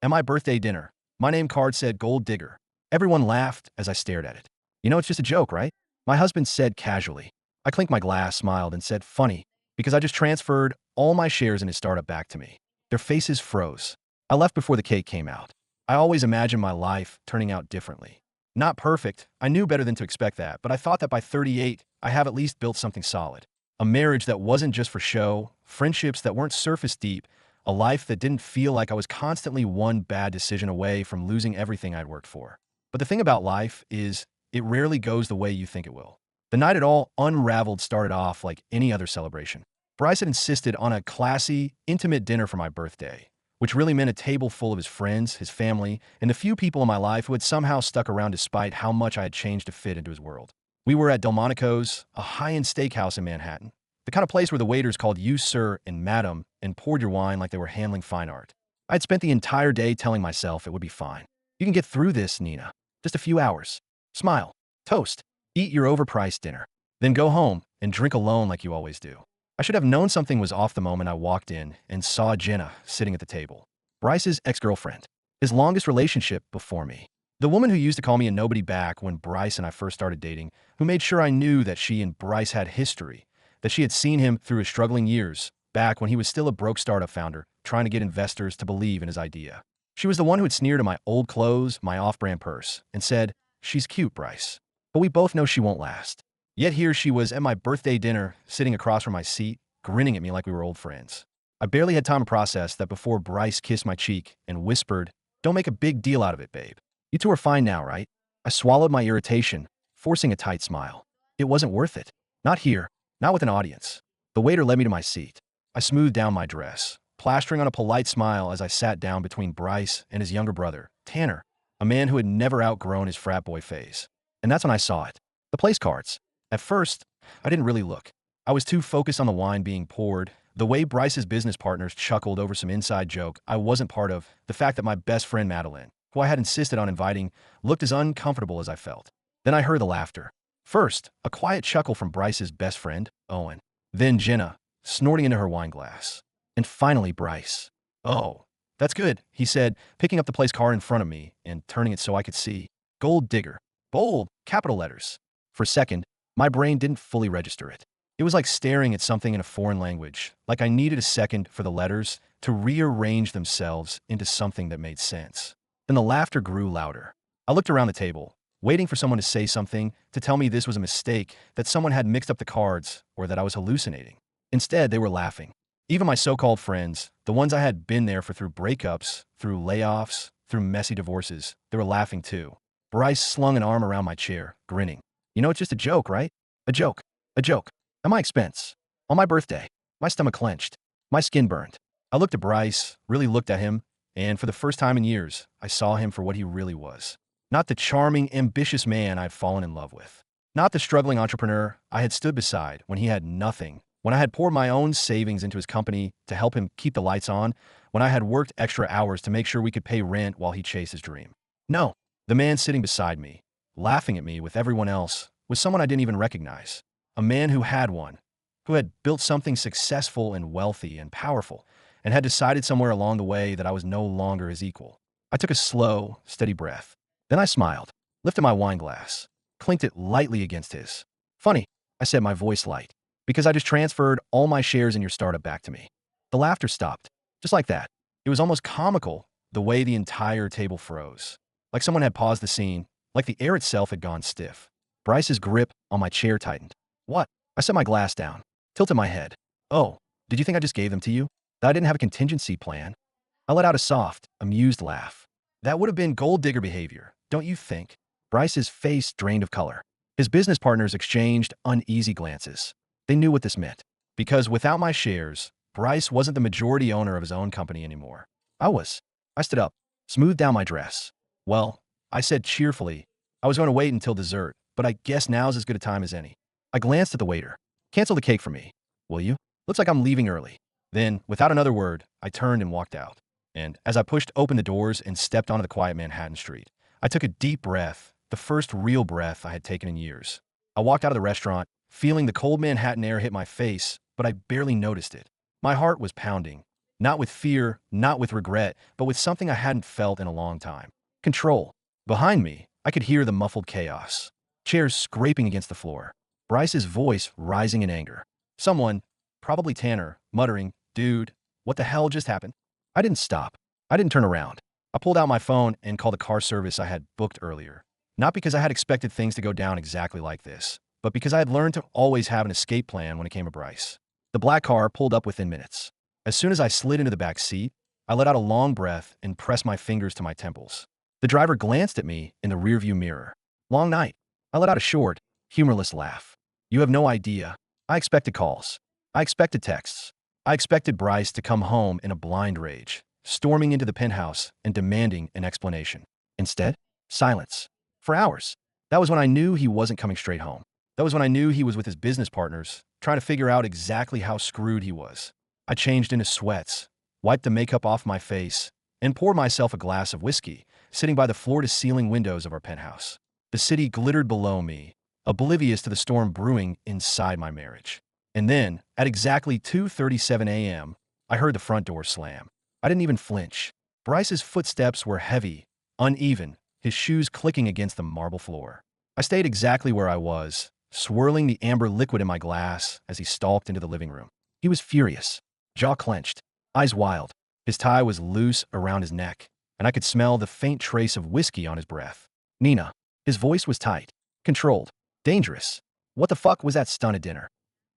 At my birthday dinner, my name card said Gold Digger. Everyone laughed as I stared at it. You know, it's just a joke, right? My husband said casually. I clinked my glass, smiled, and said, funny, because I just transferred all my shares in his startup back to me. Their faces froze. I left before the cake came out. I always imagined my life turning out differently. Not perfect, I knew better than to expect that, but I thought that by 38, I have at least built something solid. A marriage that wasn't just for show, friendships that weren't surface deep, a life that didn't feel like I was constantly one bad decision away from losing everything I'd worked for. But the thing about life is, it rarely goes the way you think it will. The night it all unraveled started off like any other celebration. Bryce had insisted on a classy, intimate dinner for my birthday, which really meant a table full of his friends, his family, and the few people in my life who had somehow stuck around despite how much I had changed to fit into his world. We were at Delmonico's, a high-end steakhouse in Manhattan, the kind of place where the waiters called you sir and madam and poured your wine like they were handling fine art. I had spent the entire day telling myself it would be fine. You can get through this, Nina. Just a few hours. Smile. Toast. Eat your overpriced dinner. Then go home and drink alone like you always do. I should have known something was off the moment I walked in and saw Jenna sitting at the table. Bryce's ex-girlfriend. His longest relationship before me. The woman who used to call me a nobody back when Bryce and I first started dating, who made sure I knew that she and Bryce had history, that she had seen him through his struggling years, back when he was still a broke startup founder, trying to get investors to believe in his idea. She was the one who had sneered at my old clothes, my off-brand purse, and said, she's cute, Bryce. But we both know she won't last. Yet here she was at my birthday dinner, sitting across from my seat, grinning at me like we were old friends. I barely had time to process that before Bryce kissed my cheek and whispered, don't make a big deal out of it, babe. You two are fine now, right? I swallowed my irritation, forcing a tight smile. It wasn't worth it. Not here. Not with an audience. The waiter led me to my seat. I smoothed down my dress, plastering on a polite smile as I sat down between Bryce and his younger brother, Tanner, a man who had never outgrown his frat boy phase. And that's when I saw it. The place cards. At first, I didn't really look. I was too focused on the wine being poured, the way Bryce's business partners chuckled over some inside joke I wasn't part of, the fact that my best friend Madeline, who I had insisted on inviting, looked as uncomfortable as I felt. Then I heard the laughter. First, a quiet chuckle from Bryce's best friend, Owen. Then Jenna, snorting into her wine glass. And finally Bryce. Oh, that's good, he said, picking up the place card in front of me and turning it so I could see. Gold Digger. Bold, capital letters. For a second, my brain didn't fully register it. It was like staring at something in a foreign language, like I needed a second for the letters to rearrange themselves into something that made sense. Then the laughter grew louder. I looked around the table, waiting for someone to say something, to tell me this was a mistake, that someone had mixed up the cards, or that I was hallucinating. Instead, they were laughing. Even my so-called friends, the ones I had been there for through breakups, through layoffs, through messy divorces, they were laughing too. Bryce slung an arm around my chair, grinning. You know, it's just a joke, right? A joke. A joke. At my expense. On my birthday. My stomach clenched. My skin burned. I looked at Bryce, really looked at him, and for the first time in years, I saw him for what he really was. Not the charming, ambitious man I'd fallen in love with. Not the struggling entrepreneur I had stood beside when he had nothing, when I had poured my own savings into his company to help him keep the lights on, when I had worked extra hours to make sure we could pay rent while he chased his dream. No, the man sitting beside me, laughing at me with everyone else, was someone I didn't even recognize. A man who had one, who had built something successful and wealthy and powerful, and had decided somewhere along the way that I was no longer his equal. I took a slow, steady breath. Then I smiled, lifted my wine glass, clinked it lightly against his. Funny, I said, my voice light, because I just transferred all my shares in your startup back to me. The laughter stopped, just like that. It was almost comical, the way the entire table froze. Like someone had paused the scene, like the air itself had gone stiff. Bryce's grip on my chair tightened. What? I set my glass down, tilted my head. Oh, did you think I just gave them to you? That I didn't have a contingency plan? I let out a soft, amused laugh. That would have been gold digger behavior, don't you think? Bryce's face drained of color. His business partners exchanged uneasy glances. They knew what this meant. Because without my shares, Bryce wasn't the majority owner of his own company anymore. I was. I stood up, smoothed down my dress. Well, I said cheerfully, I was going to wait until dessert, but I guess now's as good a time as any. I glanced at the waiter. Cancel the cake for me, will you? Looks like I'm leaving early. Then, without another word, I turned and walked out. And as I pushed open the doors and stepped onto the quiet Manhattan street, I took a deep breath, the first real breath I had taken in years. I walked out of the restaurant, feeling the cold Manhattan air hit my face, but I barely noticed it. My heart was pounding. Not with fear, not with regret, but with something I hadn't felt in a long time. Control. Behind me, I could hear the muffled chaos. Chairs scraping against the floor. Bryce's voice rising in anger. Someone, probably Tanner, muttering, "Dude, what the hell just happened?" I didn't stop. I didn't turn around. I pulled out my phone and called the car service I had booked earlier. Not because I had expected things to go down exactly like this, but because I had learned to always have an escape plan when it came to Bryce. The black car pulled up within minutes. As soon as I slid into the back seat, I let out a long breath and pressed my fingers to my temples. The driver glanced at me in the rearview mirror. "Long night." I let out a short, humorless laugh. "You have no idea. I expected calls. I expected texts. I expected Bryce to come home in a blind rage, storming into the penthouse and demanding an explanation. Instead, silence. For hours. That was when I knew he wasn't coming straight home. That was when I knew he was with his business partners, trying to figure out exactly how screwed he was. I changed into sweats, wiped the makeup off my face, and poured myself a glass of whiskey, sitting by the floor-to-ceiling windows of our penthouse. The city glittered below me, oblivious to the storm brewing inside my marriage. And then, at exactly 2:37 a.m., I heard the front door slam. I didn't even flinch. Bryce's footsteps were heavy, uneven, his shoes clicking against the marble floor. I stayed exactly where I was, swirling the amber liquid in my glass as he stalked into the living room. He was furious, jaw clenched, eyes wild. His tie was loose around his neck, and I could smell the faint trace of whiskey on his breath. "Nina." His voice was tight, controlled, dangerous. "What the fuck was that stunt at dinner?"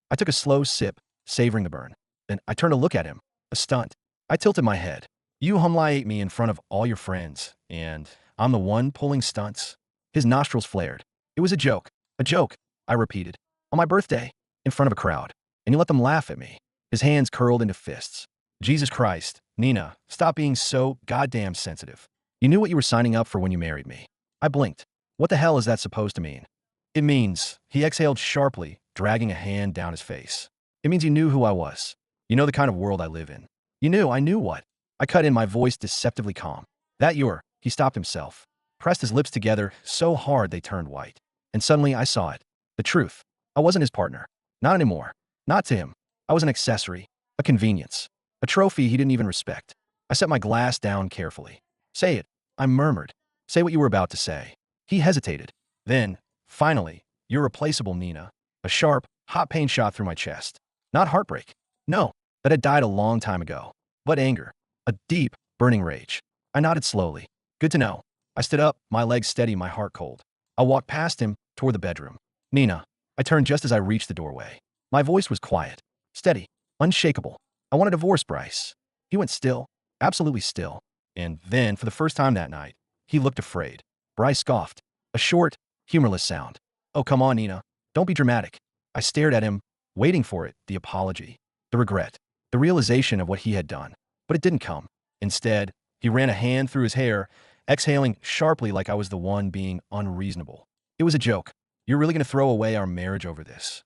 I took a slow sip, savoring the burn. Then I turned to look at him. "A stunt." I tilted my head. "You humiliate me in front of all your friends, and I'm the one pulling stunts?" His nostrils flared. "It was a joke. A joke," I repeated. "On my birthday, in front of a crowd. And you let them laugh at me." His hands curled into fists. "Jesus Christ, Nina, stop being so goddamn sensitive. You knew what you were signing up for when you married me." I blinked. "What the hell is that supposed to mean?" "It means," he exhaled sharply, dragging a hand down his face. "It means you knew who I was. You know the kind of world I live in. You knew I knew what?" I cut in, my voice deceptively calm. "That you're—" He stopped himself, pressed his lips together so hard they turned white. And suddenly I saw it. The truth. I wasn't his partner. Not anymore. Not to him. I was an accessory, a convenience, a trophy he didn't even respect. I set my glass down carefully. "Say it," I murmured. "Say what you were about to say." He hesitated. Then, finally, "You're replaceable, Nina." A sharp, hot pain shot through my chest. Not heartbreak. No, that had died a long time ago. But anger. A deep, burning rage. I nodded slowly. "Good to know." I stood up, my legs steady, my heart cold. I walked past him, toward the bedroom. "Nina." I turned just as I reached the doorway. My voice was quiet, steady, unshakable. "I want a divorce, Bryce." He went still, absolutely still. And then, for the first time that night, he looked afraid. Bryce scoffed. A short, humorless sound. "Oh, come on, Nina. Don't be dramatic." I stared at him, waiting for it, the apology, the regret, the realization of what he had done. But it didn't come. Instead, he ran a hand through his hair, exhaling sharply like I was the one being unreasonable. "It was a joke. You're really going to throw away our marriage over this?"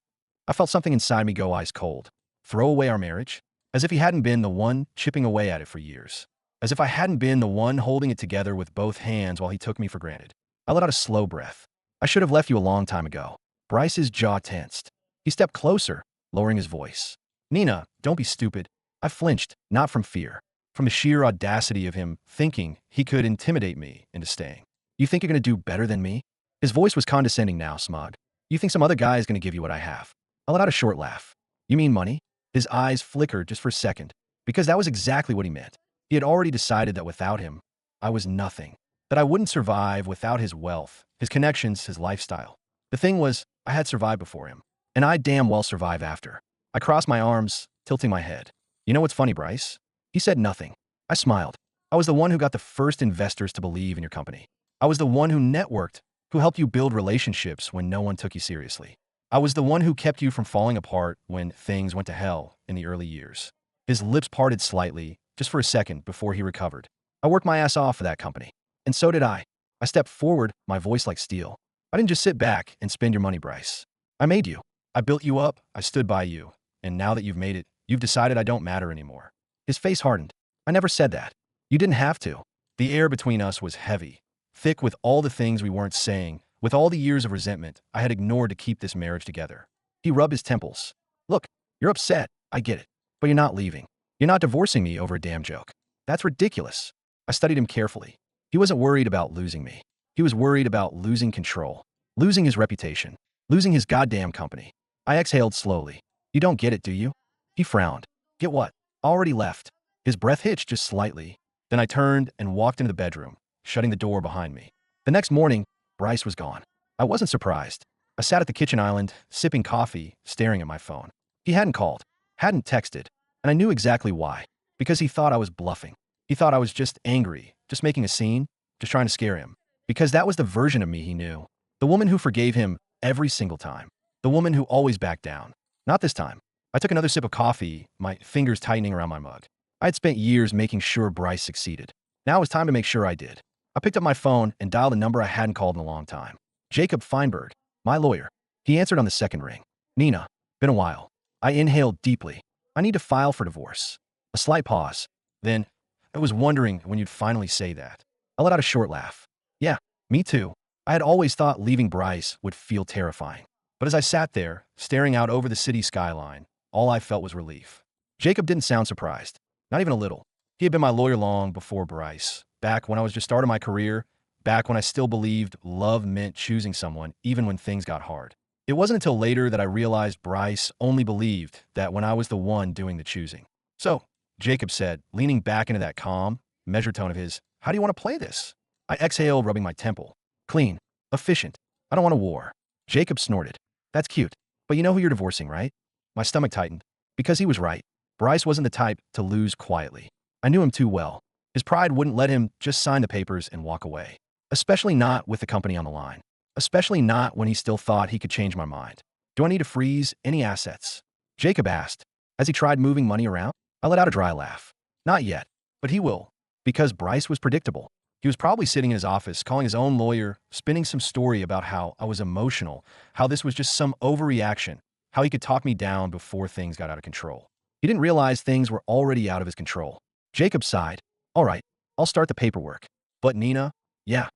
I felt something inside me go ice cold. Throw away our marriage? As if he hadn't been the one chipping away at it for years. As if I hadn't been the one holding it together with both hands while he took me for granted. I let out a slow breath. "I should have left you a long time ago." Bryce's jaw tensed. He stepped closer, lowering his voice. "Nina, don't be stupid." I flinched, not from fear, from the sheer audacity of him thinking he could intimidate me into staying. "You think you're going to do better than me?" His voice was condescending now, smug. "You think some other guy is going to give you what I have?" I let out a short laugh. "You mean money?" His eyes flickered just for a second, because that was exactly what he meant. He had already decided that without him, I was nothing. That I wouldn't survive without his wealth, his connections, his lifestyle. The thing was, I had survived before him, and I'd damn well survive after. I crossed my arms, tilting my head. "You know what's funny, Bryce?" He said nothing. I smiled. "I was the one who got the first investors to believe in your company. I was the one who networked, who helped you build relationships when no one took you seriously. I was the one who kept you from falling apart when things went to hell in the early years." His lips parted slightly, just for a second before he recovered. "I worked my ass off for that company. And so did I." I stepped forward, my voice like steel. "I didn't just sit back and spend your money, Bryce. I made you. I built you up, I stood by you. And now that you've made it, you've decided I don't matter anymore." His face hardened. "I never said that. You didn't have to." The air between us was heavy, thick with all the things we weren't saying, with all the years of resentment I had ignored to keep this marriage together. He rubbed his temples. "Look, you're upset. I get it. But you're not leaving." You're not divorcing me over a damn joke. That's ridiculous. I studied him carefully. He wasn't worried about losing me. He was worried about losing control, losing his reputation, losing his goddamn company. I exhaled slowly. You don't get it, do you? He frowned. Get what? Already left. His breath hitched just slightly. Then I turned and walked into the bedroom, shutting the door behind me. The next morning, Bryce was gone. I wasn't surprised. I sat at the kitchen island, sipping coffee, staring at my phone. He hadn't called, hadn't texted, and I knew exactly why. Because he thought I was bluffing. He thought I was just angry, just making a scene, just trying to scare him. Because that was the version of me he knew. The woman who forgave him every single time. The woman who always backed down. Not this time. I took another sip of coffee, my fingers tightening around my mug. I had spent years making sure Bryce succeeded. Now it was time to make sure I did. I picked up my phone and dialed a number I hadn't called in a long time. Jacob Feinberg, my lawyer. He answered on the second ring. Nina, been a while. I inhaled deeply. I need to file for divorce. A slight pause. Then, I was wondering when you'd finally say that. I let out a short laugh. Yeah, me too. I had always thought leaving Bryce would feel terrifying. But as I sat there, staring out over the city skyline, all I felt was relief. Jacob didn't sound surprised. Not even a little. He had been my lawyer long before Bryce. Back when I was just starting my career, back when I still believed love meant choosing someone even when things got hard. It wasn't until later that I realized Bryce only believed that when I was the one doing the choosing. So, Jacob said, leaning back into that calm, measured tone of his, how do you want to play this? I exhaled, rubbing my temple. Clean. Efficient. I don't want a war. Jacob snorted. That's cute. But you know who you're divorcing, right? My stomach tightened. Because he was right. Bryce wasn't the type to lose quietly. I knew him too well. His pride wouldn't let him just sign the papers and walk away. Especially not with the company on the line. Especially not when he still thought he could change my mind. Do I need to freeze any assets? Jacob asked. Has he tried moving money around? I let out a dry laugh. Not yet. But he will. Because Bryce was predictable. He was probably sitting in his office, calling his own lawyer, spinning some story about how I was emotional, how this was just some overreaction, how he could talk me down before things got out of control. He didn't realize things were already out of his control. Jacob sighed. All right, I'll start the paperwork. But Nina, yeah,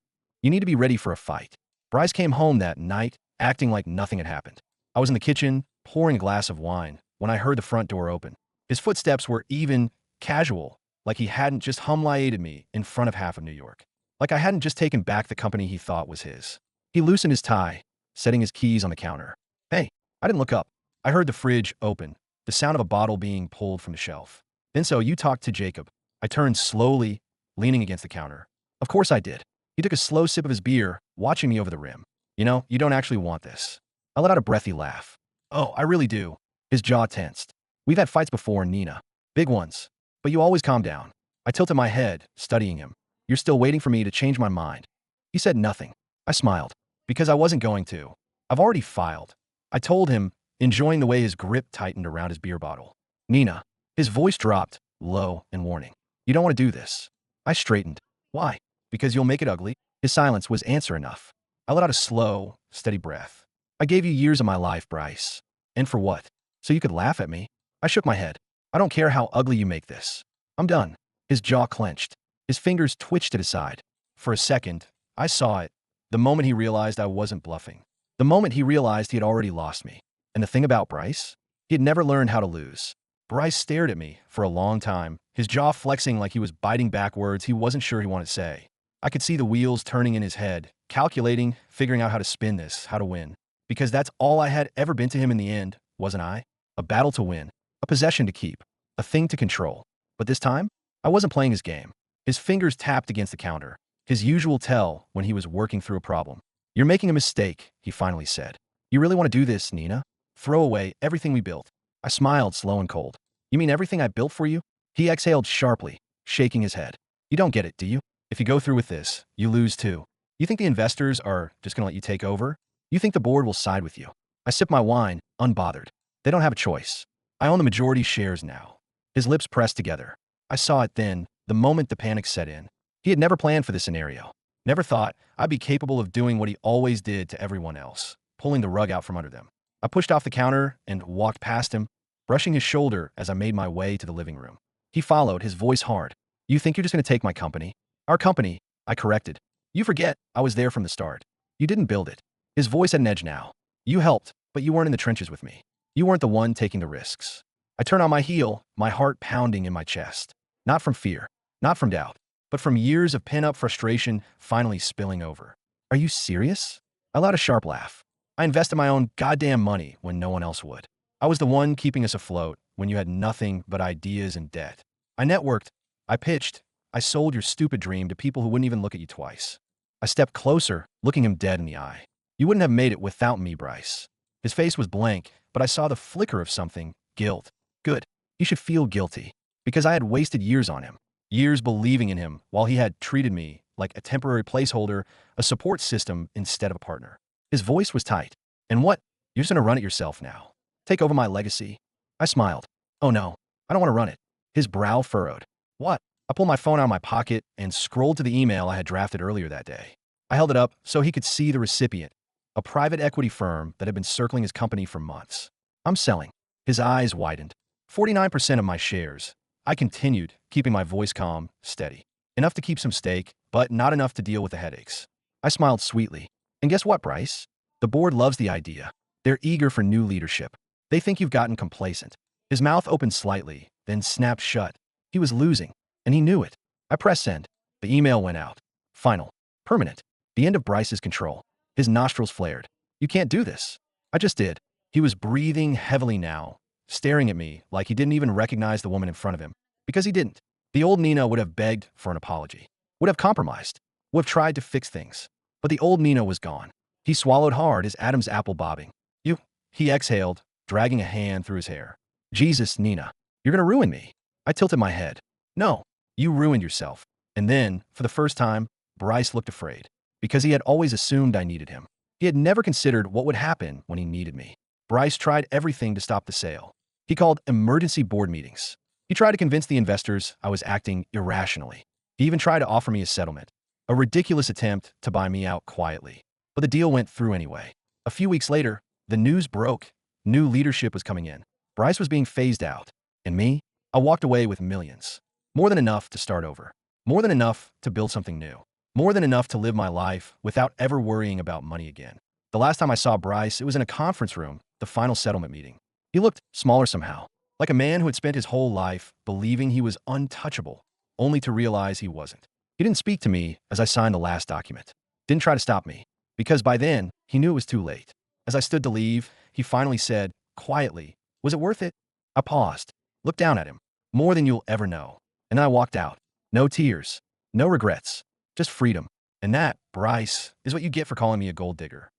you need to be ready for a fight. Bryce came home that night, acting like nothing had happened. I was in the kitchen, pouring a glass of wine, when I heard the front door open. His footsteps were even casual, like he hadn't just humiliated me in front of half of New York. Like I hadn't just taken back the company he thought was his. He loosened his tie, setting his keys on the counter. Hey, I didn't look up. I heard the fridge open, the sound of a bottle being pulled from the shelf. Then so you talked to Jacob. I turned slowly, leaning against the counter. Of course I did. He took a slow sip of his beer, watching me over the rim. You know, you don't actually want this. I let out a breathy laugh. Oh, I really do. His jaw tensed. We've had fights before, Nina. Big ones. But you always calm down. I tilted my head, studying him. You're still waiting for me to change my mind. He said nothing. I smiled. Because I wasn't going to. I've already filed. I told him, enjoying the way his grip tightened around his beer bottle. Nina. His voice dropped, low and warning. You don't want to do this. I straightened. Why? Because you'll make it ugly? His silence was answer enough. I let out a slow, steady breath. I gave you years of my life, Bryce. And for what? So you could laugh at me? I shook my head. I don't care how ugly you make this. I'm done. His jaw clenched. His fingers twitched at his side. For a second, I saw it. The moment he realized I wasn't bluffing. The moment he realized he had already lost me. And the thing about Bryce? He had never learned how to lose. Bryce stared at me for a long time, his jaw flexing like he was biting back words he wasn't sure he wanted to say. I could see the wheels turning in his head, calculating, figuring out how to spin this, how to win. Because that's all I had ever been to him in the end, wasn't I? A battle to win, a possession to keep, a thing to control. But this time, I wasn't playing his game. His fingers tapped against the counter, his usual tell when he was working through a problem. You're making a mistake, he finally said. You really want to do this, Nina? Throw away everything we built. I smiled, slow and cold. You mean everything I built for you? He exhaled sharply, shaking his head. You don't get it, do you? If you go through with this, you lose too. You think the investors are just going to let you take over? You think the board will side with you? I sipped my wine, unbothered. They don't have a choice. I own the majority shares now. His lips pressed together. I saw it then, the moment the panic set in. He had never planned for this scenario. Never thought I'd be capable of doing what he always did to everyone else, pulling the rug out from under them. I pushed off the counter and walked past him, brushing his shoulder as I made my way to the living room. He followed, his voice hard. You think you're just going to take my company? Our company, I corrected. You forget, I was there from the start. You didn't build it. His voice had an edge now. You helped, but you weren't in the trenches with me. You weren't the one taking the risks. I turn on my heel, my heart pounding in my chest. Not from fear, not from doubt, but from years of pent-up frustration finally spilling over. Are you serious? I let out a sharp laugh. I invested my own goddamn money when no one else would. I was the one keeping us afloat when you had nothing but ideas and debt. I networked, I pitched, I sold your stupid dream to people who wouldn't even look at you twice. I stepped closer, looking him dead in the eye. You wouldn't have made it without me, Bryce. His face was blank, but I saw the flicker of something, guilt. Good. He should feel guilty, because I had wasted years on him. Years believing in him while he had treated me like a temporary placeholder, a support system instead of a partner. His voice was tight. And what? You're just going to run it yourself now. Take over my legacy? I smiled. Oh no, I don't want to run it. His brow furrowed. What? I pulled my phone out of my pocket and scrolled to the email I had drafted earlier that day. I held it up so he could see the recipient, a private equity firm that had been circling his company for months. I'm selling. His eyes widened. 49% of my shares. I continued, keeping my voice calm, steady. Enough to keep some stake, but not enough to deal with the headaches. I smiled sweetly. And guess what, Bryce? The board loves the idea. They're eager for new leadership. They think you've gotten complacent. His mouth opened slightly, then snapped shut. He was losing, and he knew it. I pressed send. The email went out. Final. Permanent. The end of Bryce's control. His nostrils flared. You can't do this. I just did. He was breathing heavily now, staring at me like he didn't even recognize the woman in front of him. Because he didn't. The old Nina would have begged for an apology, would have compromised, would have tried to fix things. But the old Nina was gone. He swallowed hard, his Adam's apple bobbing. You, he exhaled, dragging a hand through his hair. Jesus, Nina, you're going to ruin me. I tilted my head. No, you ruined yourself. And then, for the first time, Bryce looked afraid. Because he had always assumed I needed him. He had never considered what would happen when he needed me. Bryce tried everything to stop the sale. He called emergency board meetings. He tried to convince the investors I was acting irrationally. He even tried to offer me a settlement, a ridiculous attempt to buy me out quietly. But the deal went through anyway. A few weeks later, the news broke. New leadership was coming in. Bryce was being phased out. And me? I walked away with millions. More than enough to start over. More than enough to build something new. More than enough to live my life without ever worrying about money again. The last time I saw Bryce, it was in a conference room, the final settlement meeting. He looked smaller somehow, like a man who had spent his whole life believing he was untouchable, only to realize he wasn't. He didn't speak to me as I signed the last document. Didn't try to stop me, because by then, he knew it was too late. As I stood to leave, he finally said, quietly, "Was it worth it?" I paused, looked down at him. "More than you'll ever know." And I walked out. No tears, no regrets, just freedom. And that, Bryce, is what you get for calling me a gold digger.